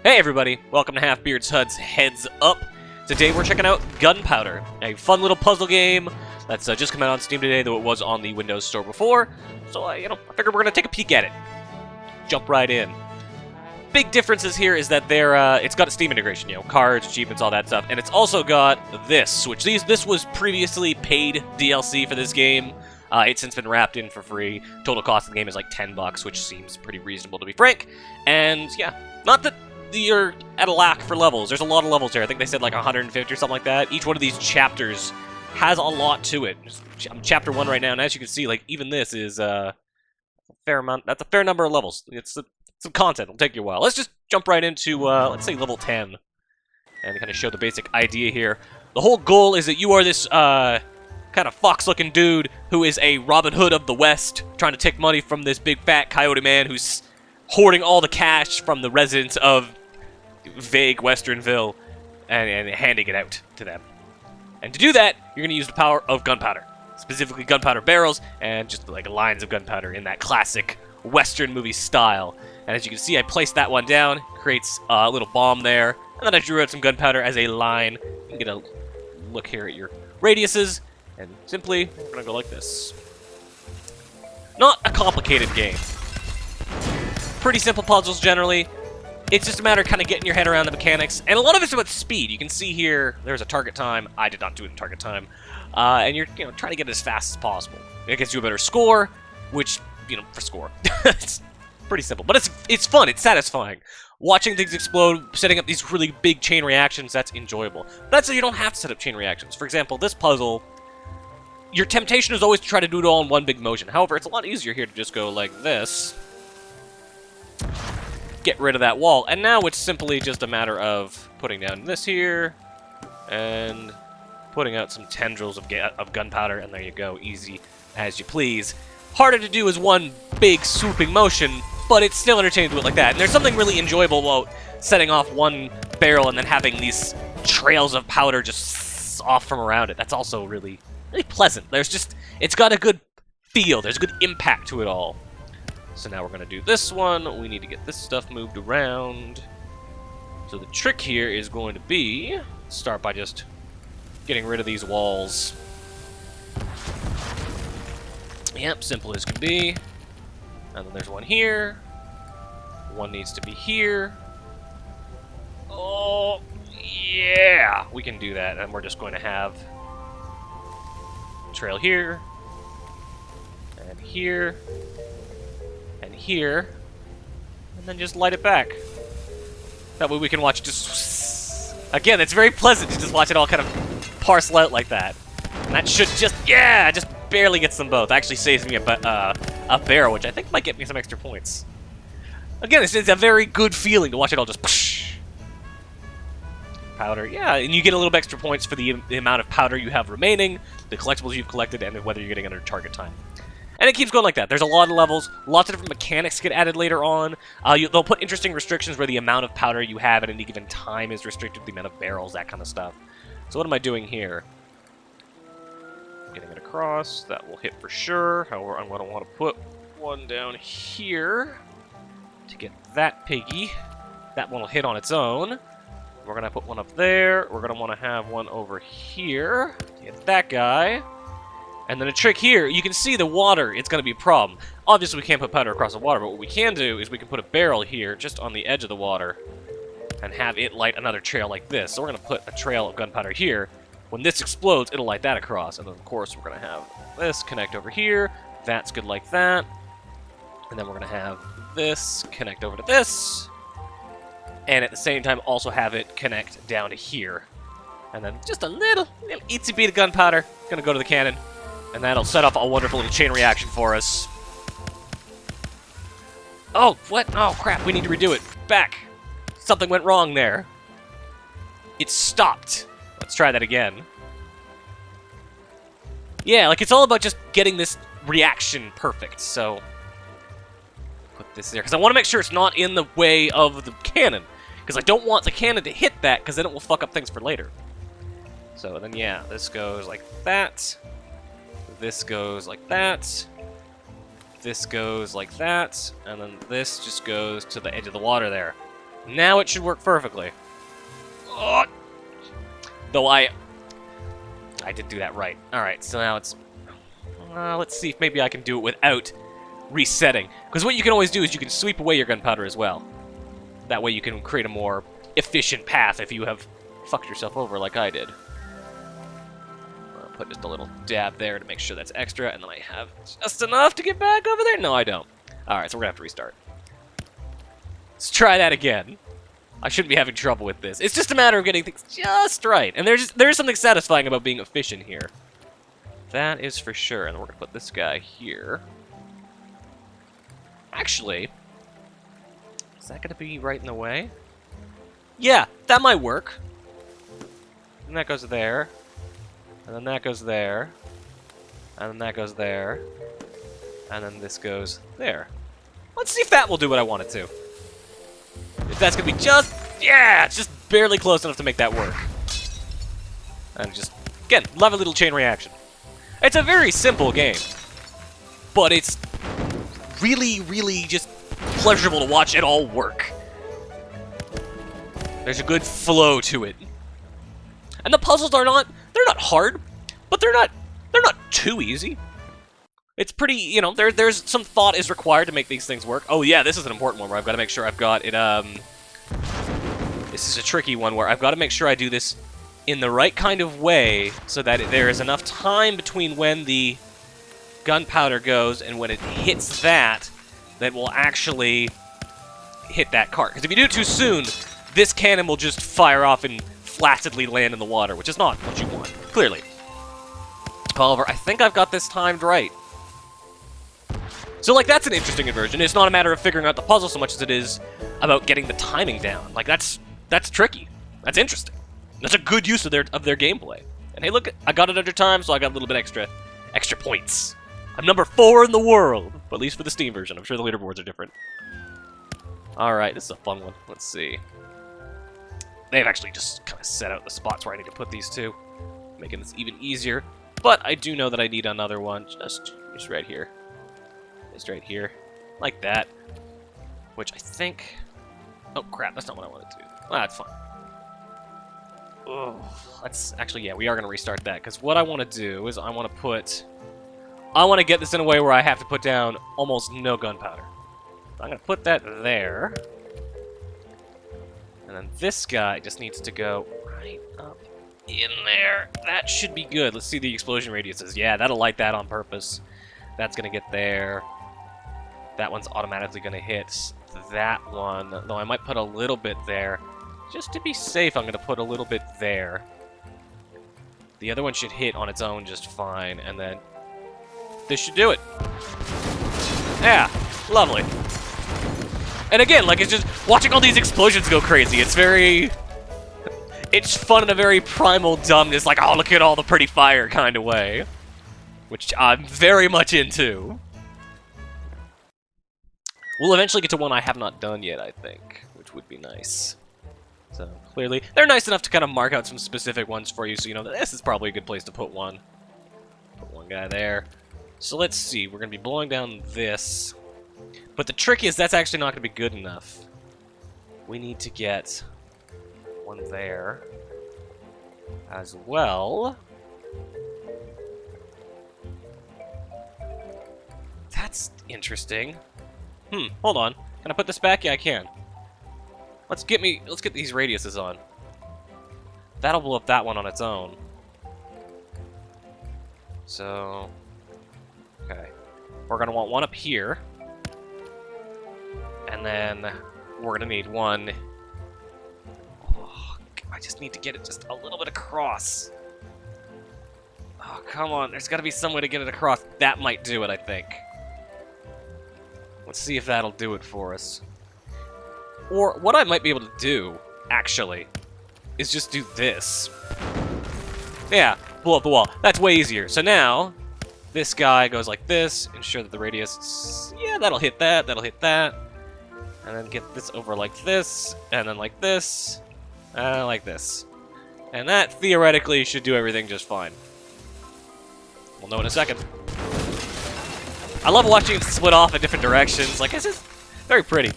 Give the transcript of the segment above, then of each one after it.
Hey everybody, welcome to Halfbeard's HUD's Heads Up. Today we're checking out Gunpowder, a fun little puzzle game that's just come out on Steam today, though it was on the Windows Store before. So, I figured we're gonna take a peek at it. Jump right in. Big differences here is that it's got a Steam integration, cards, achievements, all that stuff, and it's also got this, which this was previously paid DLC for this game. It's since been wrapped in for free. Total cost of the game is like $10, which seems pretty reasonable to be frank. And yeah, not that you're at a lack for levels. There's a lot of levels here. I think they said like 150 or something like that. Each one of these chapters has a lot to it. I'm chapter 1 right now, and as you can see, like even this is a fair amount. That's a fair number of levels. It's some content. It'll take you a while. Let's just jump right into let's say level 10, and kind of show the basic idea here. The whole goal is that you are this kind of fox-looking dude who is a Robin Hood of the West, trying to take money from this big fat coyote man who's hoarding all the cash from the residents of vague Westernville and handing it out to them. And to do that, you're going to use the power of gunpowder, specifically gunpowder barrels and just like lines of gunpowder in that classic Western movie style. And as you can see, I placed that one down, creates a little bomb there, and then I drew out some gunpowder as a line. You can get a look here at your radiuses, and simply, we're going to go like this. Not a complicated game. Pretty simple puzzles generally. It's just a matter of kind of getting your head around the mechanics, and a lot of it's about speed. You can see here, there's a target time. I did not do it in target time. And you're trying to get it as fast as possible. It gets you a better score, which, for score. It's pretty simple, but it's fun, it's satisfying. Watching things explode, setting up these really big chain reactions, that's enjoyable. But that's so you don't have to set up chain reactions. For example, this puzzle, your temptation is always to try to do it all in one big motion. However, it's a lot easier here to just go like this. Get rid of that wall, and now it's simply just a matter of putting down this here, and putting out some tendrils of gunpowder, and there you go, easy as you please. Harder to do is one big swooping motion, but it's still entertaining to do it like that. And there's something really enjoyable about setting off one barrel and then having these trails of powder just off from around it. That's also really pleasant. It's got a good feel. There's a good impact to it all. So now we're going to do this one. We need to get this stuff moved around. So the trick here is going to be, start by just getting rid of these walls. Yep, simple as can be. And then there's one here. One needs to be here. Oh, yeah! We can do that, and we're just going to have trail here, and here, and here, and then just light it back. That way we can watch just... Again, it's very pleasant to just watch it all kind of parcel out like that. And that should just barely gets them both. Actually saves me a barrel, which I think might get me some extra points. Again, it's a very good feeling to watch it all just... Powder, yeah, and you get a little bit extra points for the amount of powder you have remaining, the collectibles you've collected, and whether you're getting under target time. And it keeps going like that. There's a lot of levels, lots of different mechanics get added later on. They'll put interesting restrictions where the amount of powder you have at any given time is restricted to the amount of barrels, that kind of stuff. So what am I doing here? Getting it across, that will hit for sure. However, I'm going to want to put one down here to get that piggy. That one will hit on its own. We're going to put one up there. We're going to want to have one over here to get that guy. And then a trick here, you can see the water, it's going to be a problem. Obviously, we can't put powder across the water, but what we can do is we can put a barrel here just on the edge of the water and have it light another trail like this. So we're going to put a trail of gunpowder here. When this explodes, it'll light that across. And then, of course, we're going to have this connect over here. That's good like that. And then we're going to have this connect over to this. And at the same time, also have it connect down to here. And then just a little itsy bit of gunpowder. Gonna go to the cannon. And that'll set off a wonderful little chain reaction for us. Oh, what? Oh, crap. We need to redo it. Back. Something went wrong there. It stopped. Let's try that again. Yeah, like it's all about just getting this reaction perfect. So, put this there. Because I want to make sure it's not in the way of the cannon. Because I don't want the cannon to hit that, because then it will fuck up things for later. So then, yeah, this goes like that. This goes like that. This goes like that. And then this just goes to the edge of the water there. Now it should work perfectly. Oh. Though I did do that right. Alright, so now it's... let's see if maybe I can do it without resetting. Because what you can always do is you can sweep away your gunpowder as well. That way you can create a more efficient path if you have fucked yourself over like I did. I'll put just a little dab there to make sure that's extra, and then I have just enough to get back over there? No, I don't. Alright, so we're gonna have to restart. Let's try that again. I shouldn't be having trouble with this. It's just a matter of getting things just right. And there is something satisfying about being efficient here. That is for sure. And we're going to put this guy here. Actually, is that going to be right in the way? Yeah, that might work. And that goes there. And then that goes there. And then that goes there. And then this goes there. Let's see if that will do what I want it to. If that's going to be just... Yeah! It's just barely close enough to make that work. And just... Again, love a little chain reaction. It's a very simple game. But it's really, really just pleasurable to watch it all work. There's a good flow to it. And the puzzles are not... They're not hard. But they're not too easy. It's pretty, you know, there's some thought is required to make these things work. Oh yeah, this is an important one where I've got to make sure I've got it, this is a tricky one where I've got to make sure I do this in the right kind of way so that there is enough time between when the gunpowder goes and when it hits that will actually hit that cart. Because if you do it too soon, this cannon will just fire off and flaccidly land in the water, which is not what you want, clearly. However, I think I've got this timed right. So, like, that's an interesting inversion. It's not a matter of figuring out the puzzle so much as it is about getting the timing down. Like, that's tricky. That's interesting. That's a good use of their gameplay. And hey, look, I got it under time, so I got a little bit extra points. I'm number 4 in the world, but at least for the Steam version. I'm sure the leaderboards are different. Alright, this is a fun one. Let's see. They've actually just kind of set out the spots where I need to put these two, making this even easier. But I do know that I need another one just right here. Just right here. Like that. Which I think... Oh, crap. That's not what I wanted to do. Well, that's fine. Oh, let's... Actually, yeah, we are going to restart that. Because what I want to do is I want to put... I want to get this in a way where I have to put down almost no gunpowder. So I'm going to put that there. And then this guy just needs to go right up in there. That should be good. Let's see the explosion radiuses. Yeah, that'll light that on purpose. That's going to get there. That one's automatically going to hit that one, though I might put a little bit there. Just to be safe, I'm going to put a little bit there. The other one should hit on its own just fine, and then this should do it. Yeah, lovely. And again, like, it's just watching all these explosions go crazy. It's very... It's fun in a very primal dumbness, like, oh, look at all the pretty fire kind of way. Which I'm very much into. We'll eventually get to one I have not done yet, I think, which would be nice. So, clearly, they're nice enough to kind of mark out some specific ones for you, so you know that this is probably a good place to put one. Put one guy there. So let's see, we're going to be blowing down this. But the trick is that's actually not going to be good enough. We need to get one there as well. That's interesting. Hold on. Can I put this back? Yeah, I can. Let's get these radiuses on. That'll blow up that one on its own. So, okay. We're gonna want one up here. And then we're gonna need one. Oh, I just need to get it just a little bit across. Oh, come on. There's gotta be some way to get it across. That might do it, I think. Let's see if that'll do it for us. Or what I might be able to do, actually, is just do this. Yeah, blow up the wall. That's way easier. So now, this guy goes like this, ensure that the radius... Yeah, that'll hit that, that'll hit that. And then get this over like this, and then like this, and like this. And that, theoretically, should do everything just fine. We'll know in a second. I love watching it split off in different directions. Like, it's just very pretty.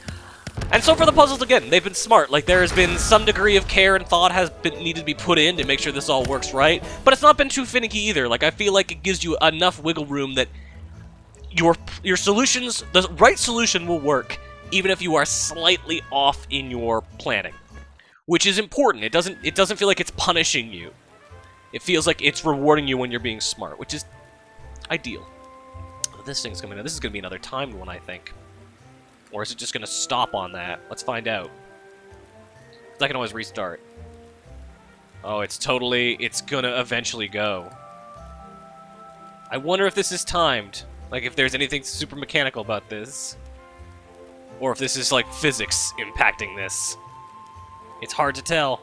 And so for the puzzles, again, they've been smart. Like, there has been some degree of care and thought has been needed to be put in to make sure this all works right. But it's not been too finicky either. Like, I feel like it gives you enough wiggle room that your solutions, the right solution will work, even if you are slightly off in your planning. Which is important. It doesn't feel like it's punishing you. It feels like it's rewarding you when you're being smart, which is ideal. This thing's coming in. This is going to be another timed one, I think. Or is it just going to stop on that? Let's find out. I can always restart. Oh, it's going to eventually go. I wonder if this is timed. Like, if there's anything super mechanical about this. Or if this is, like, physics impacting this. It's hard to tell.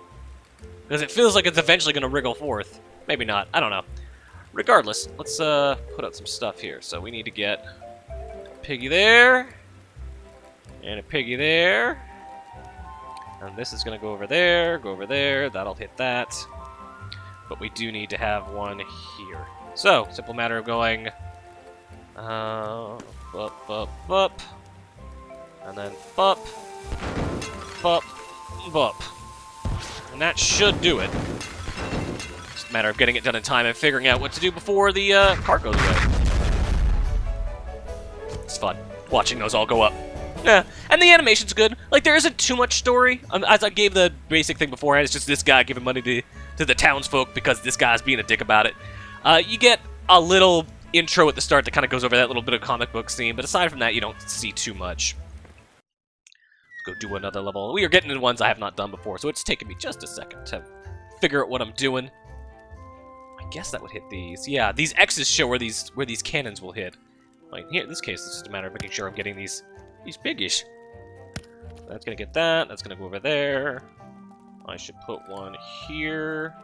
Because it feels like it's eventually going to wriggle forth. Maybe not. I don't know. Regardless, let's put out some stuff here. So we need to get a piggy there. And a piggy there. And this is going to go over there, that'll hit that. But we do need to have one here. So, simple matter of going... bup, bup, bup. And then bup, bup, bup. And that should do it. Just a matter of getting it done in time and figuring out what to do before the cart goes away. It's fun, watching those all go up. Yeah, and the animation's good. Like, there isn't too much story. As I gave the basic thing beforehand, it's just this guy giving money to the townsfolk because this guy's being a dick about it. You get a little intro at the start that kind of goes over that little bit of comic book scene, but aside from that, you don't see too much. Let's go do another level. We are getting into ones I have not done before, so it's taken me just a second to figure out what I'm doing. I guess that would hit these. Yeah, these X's show where these cannons will hit. Like, here, in this case, it's just a matter of making sure I'm getting these biggish. That's gonna get that. That's gonna go over there. I should put one here.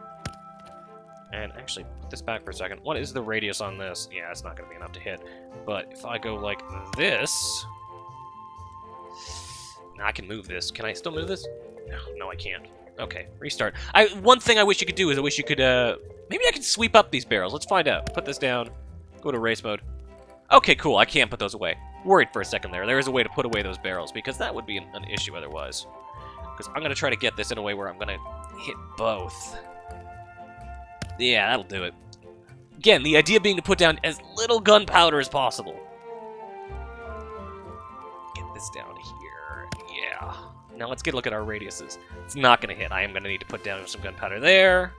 And actually, put this back for a second. What is the radius on this? Yeah, it's not gonna be enough to hit. But if I go like this... Now I can move this. Can I still move this? No, I can't. Okay, restart. One thing I wish you could do is I wish you could, maybe I can sweep up these barrels. Let's find out. Put this down. Go to race mode. Okay, cool. I can't put those away. Worried for a second there. There is a way to put away those barrels, because that would be an issue otherwise. Because I'm going to try to get this in a way where I'm going to hit both. Yeah, that'll do it. Again, the idea being to put down as little gunpowder as possible. Get this down here. Yeah. Now let's get a look at our radiuses. It's not going to hit. I am going to need to put down some gunpowder there.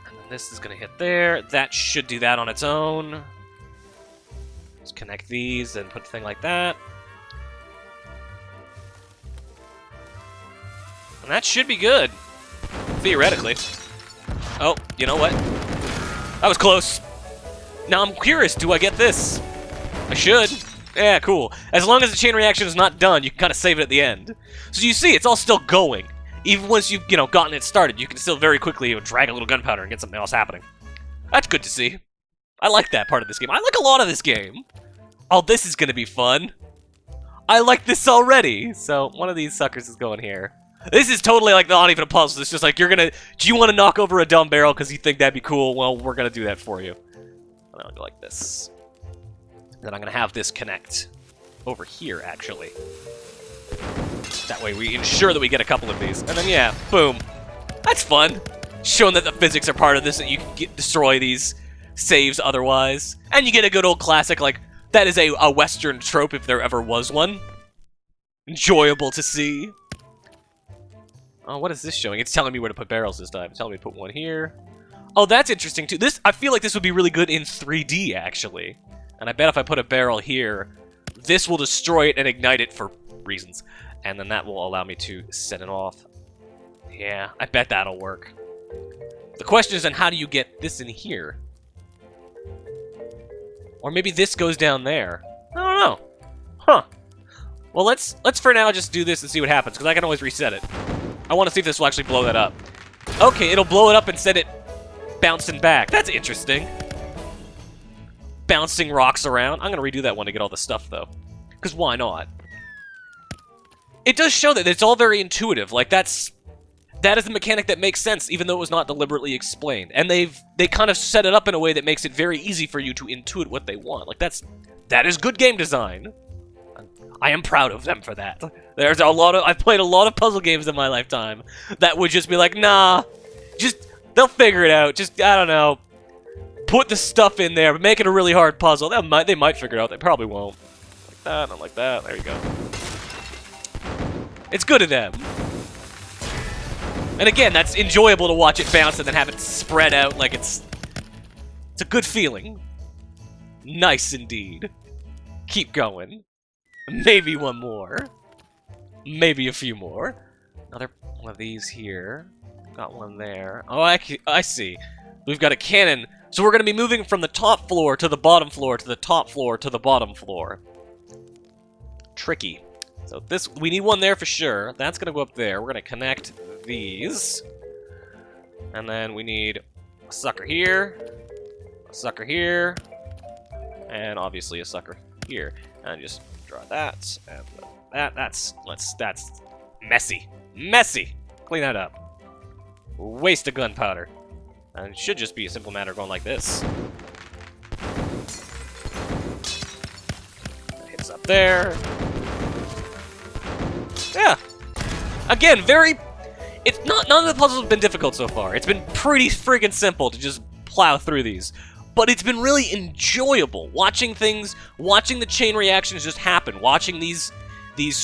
And then this is going to hit there. That should do that on its own. Let's connect these and put a thing like that. And that should be good. Theoretically. Oh, you know what? That was close. Now I'm curious, do I get this? I should. Yeah, cool. As long as the chain reaction is not done, you can kind of save it at the end. So you see, it's all still going. Even once you've, gotten it started, you can still very quickly drag a little gunpowder and get something else happening. That's good to see. I like that part of this game. I like a lot of this game. Oh, this is gonna be fun. I like this already. So, one of these suckers is going here. This is totally like not even a puzzle. It's just like, do you want to knock over a dumb barrel because you think that'd be cool? Well, we're gonna do that for you. And I'll go like this. Then I'm gonna have this connect over here, actually. That way we ensure that we get a couple of these. And then, yeah, boom. That's fun. Showing that the physics are part of this, that you can destroy these saves otherwise. And you get a good old classic, like, that is a Western trope if there ever was one. Enjoyable to see. Oh, what is this showing? It's telling me where to put barrels this time. It's telling me to put one here. Oh, that's interesting, too. I feel like this would be really good in 3D, actually. And I bet if I put a barrel here, this will destroy it and ignite it for reasons. And then that will allow me to set it off. Yeah, I bet that'll work. The question is then, how do you get this in here? Or maybe this goes down there. I don't know. Huh. Well, let's for now just do this and see what happens, because I can always reset it. I want to see if this will actually blow that up. Okay, it'll blow it up and send it bouncing back. That's interesting. Bouncing rocks around. I'm going to redo that one to get all the stuff, though. Because why not? It does show that it's all very intuitive. Like, that is the mechanic that makes sense, even though it was not deliberately explained. And they kind of set it up in a way that makes it very easy for you to intuit what they want. Like, that is good game design. I am proud of them for that. There's a lot of... I've played a lot of puzzle games in my lifetime that would just be like, nah, they'll figure it out. Just, I don't know, put the stuff in there, but make it a really hard puzzle. They might figure it out. They probably won't. Like that, not like that. There you go. It's good of them. And again, that's enjoyable to watch it bounce and then have it spread out like it's a good feeling. Nice indeed. Keep going. Maybe one more. Maybe a few more. Another one of these here. Got one there. Oh, I see. We've got a cannon. So we're going to be moving from the top floor to the bottom floor to the top floor to the bottom floor. Tricky. So we need one there for sure. That's going to go up there. We're going to connect these. And then we need a sucker here. A sucker here. And obviously a sucker here. And just draw that and that. That's messy. Messy. Clean that up. Waste of gunpowder. And it should just be a simple matter of going like this. Hits up there. Yeah. Again, it's not. None of the puzzles have been difficult so far. It's been pretty friggin' simple to just plow through these. But it's been really enjoyable watching the chain reactions just happen, watching these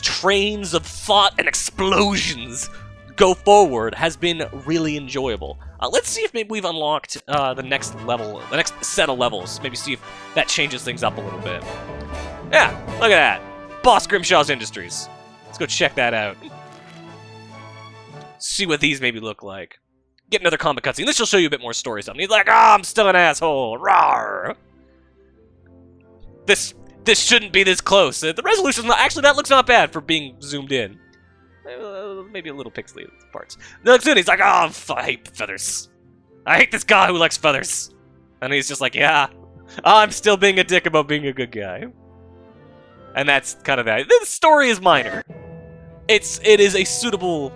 trains of thought and explosions go forward has been really enjoyable. Let's see if maybe we've unlocked the next level, the next set of levels. Maybe see if that changes things up a little bit. Yeah, look at that. Boss Grimshaw's Industries. Let's go check that out. See what these maybe look like. Get another comic cutscene. This will show you a bit more story stuff. And he's like, I'm still an asshole. Rawr. This shouldn't be this close. The resolution's not... Actually, that looks not bad for being zoomed in. Maybe a little pixely parts. Looks in, he's like, I hate feathers. I hate this guy who likes feathers. And he's just like, yeah, I'm still being a dick about being a good guy. And that's kind of that. The story is minor. It is a suitable...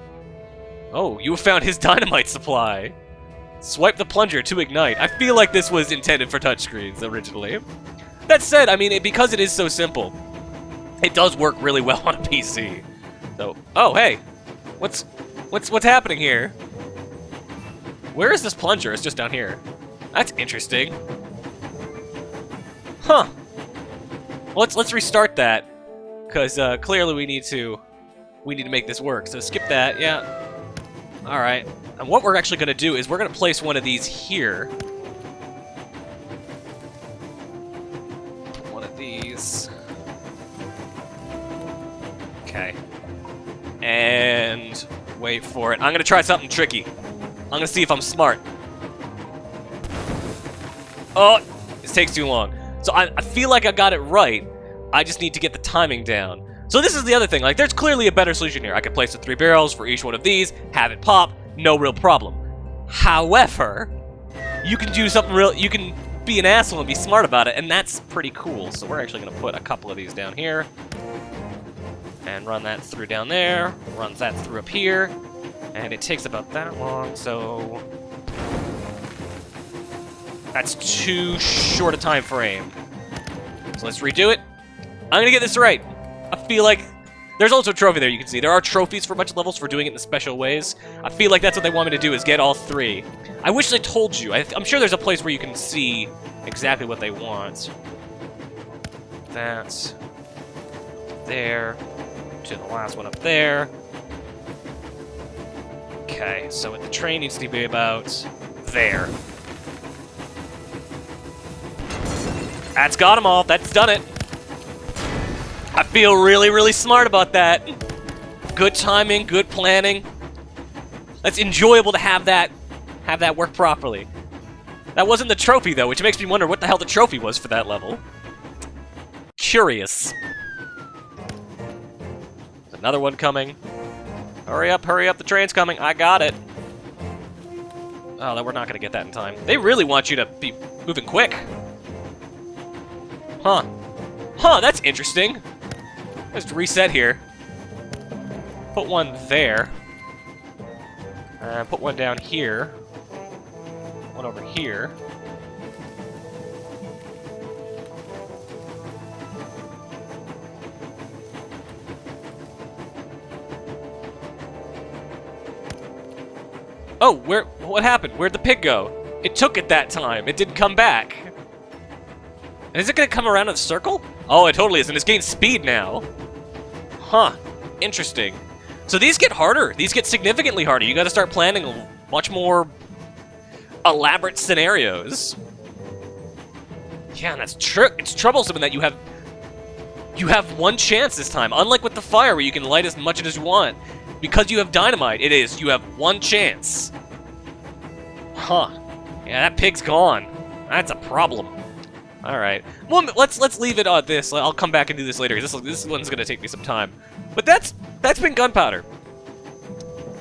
Oh, you found his dynamite supply. Swipe the plunger to ignite. I feel like this was intended for touchscreens originally. That said, I mean, because it is so simple, it does work really well on a PC. So, oh hey, what's happening here? Where is this plunger? It's just down here. That's interesting. Huh. Well, let's restart that, because clearly we need to make this work. So skip that. Yeah. All right. And what we're actually going to do is we're going to place one of these here. One of these. Okay. And wait for it. I'm going to try something tricky. I'm going to see if I'm smart. Oh, this takes too long. So I feel like I got it right. I just need to get the timing down. So this is the other thing. Like, there's clearly a better solution here. I could place the 3 barrels for each one of these, have it pop, no real problem. However, you can do something real. You can be an asshole and be smart about it, and that's pretty cool. So we're actually going to put a couple of these down here. And run that through down there, runs that through up here, and it takes about that long, so... That's too short a time frame. So let's redo it. I'm gonna get this right. I feel like... There's also a trophy there, you can see. There are trophies for a bunch of levels for doing it in special ways. I feel like that's what they want me to do, is get all 3. I wish they told you. I'm sure there's a place where you can see exactly what they want. That's... there... to the last one up there. Okay, so the train needs to be about there. That's got them all. That's done it. I feel really, really smart about that. Good timing, good planning. That's enjoyable to have that work properly. That wasn't the trophy though, which makes me wonder what the hell the trophy was for that level. Curious. Another one coming. Hurry up, the train's coming. I got it. Oh, we're not going to get that in time. They really want you to be moving quick. Huh. Huh, that's interesting. Just reset here. Put one there. Put one down here. One over here. Oh, what happened? Where'd the pig go? It took it that time. It didn't come back. And is it gonna come around in a circle? Oh, it totally is, and it's gained speed now. Huh. Interesting. So these get harder. These get significantly harder. You gotta start planning much more elaborate scenarios. Yeah, and that's true. It's troublesome in that you have one chance this time. Unlike with the fire, where you can light as much as you want. Because you have dynamite, you have one chance. Huh. Yeah, that pig's gone. That's a problem. Alright. Well, let's leave it on this. I'll come back and do this later, because this one's gonna take me some time. But that's been Gunpowder.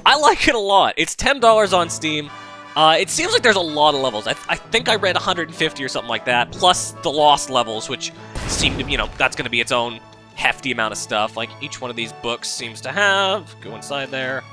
I like it a lot. It's $10 on Steam. It seems like there's a lot of levels. I think I read 150 or something like that, plus the lost levels, which seem to, that's going to be its own hefty amount of stuff. Like, each one of these books seems to have, go inside there,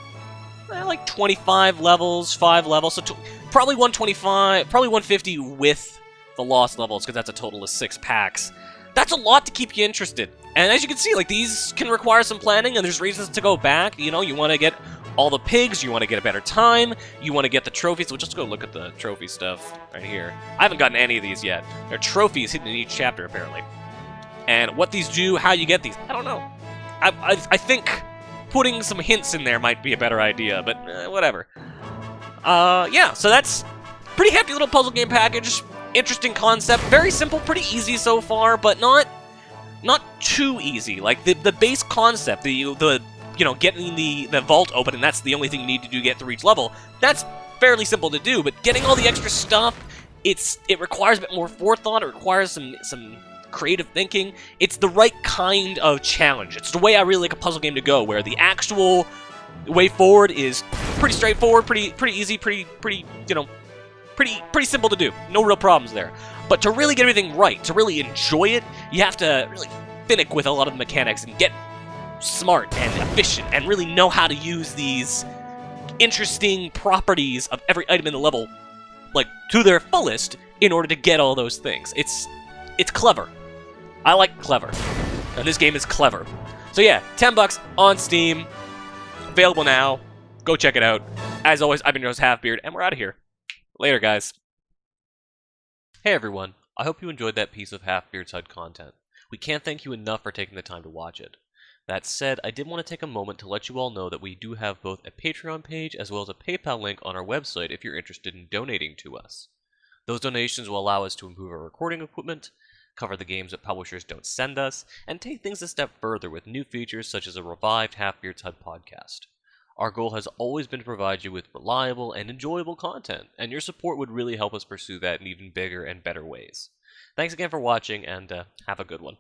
like 25 levels, 5 levels, so probably 125, probably 150 with the lost levels, because that's a total of 6 packs. That's a lot to keep you interested. And as you can see, like, these can require some planning, and there's reasons to go back. You want to get all the pigs, you want to get a better time, you want to get the trophies. We'll just go look at the trophy stuff right here. I haven't gotten any of these yet. There are trophies hidden in each chapter, apparently. And what these do, how you get these, I don't know. I think putting some hints in there might be a better idea, but whatever. Yeah, so that's pretty hefty little puzzle game package. Interesting concept. Very simple, pretty easy so far, but not too easy. Like, the base concept, getting the vault open, and that's the only thing you need to do to get through each level, that's fairly simple to do, but getting all the extra stuff, it requires a bit more forethought, it requires some creative thinking. It's the right kind of challenge. It's the way I really like a puzzle game to go, where the actual way forward is pretty straightforward, pretty easy, pretty simple to do. No real problems there. But to really get everything right, to really enjoy it, you have to really finick with a lot of the mechanics and get smart and efficient and really know how to use these interesting properties of every item in the level, like, to their fullest in order to get all those things. It's clever. I like clever. And this game is clever. So yeah, $10 on Steam. Available now. Go check it out. As always, I've been your host, Halfbeard, and we're out of here. Later, guys. Hey everyone. I hope you enjoyed that piece of Halfbeard's HUD content. We can't thank you enough for taking the time to watch it. That said, I did want to take a moment to let you all know that we do have both a Patreon page as well as a PayPal link on our website if you're interested in donating to us. Those donations will allow us to improve our recording equipment, cover the games that publishers don't send us, and take things a step further with new features such as a revived Halfbeard's HUD podcast. Our goal has always been to provide you with reliable and enjoyable content, and your support would really help us pursue that in even bigger and better ways. Thanks again for watching, and have a good one.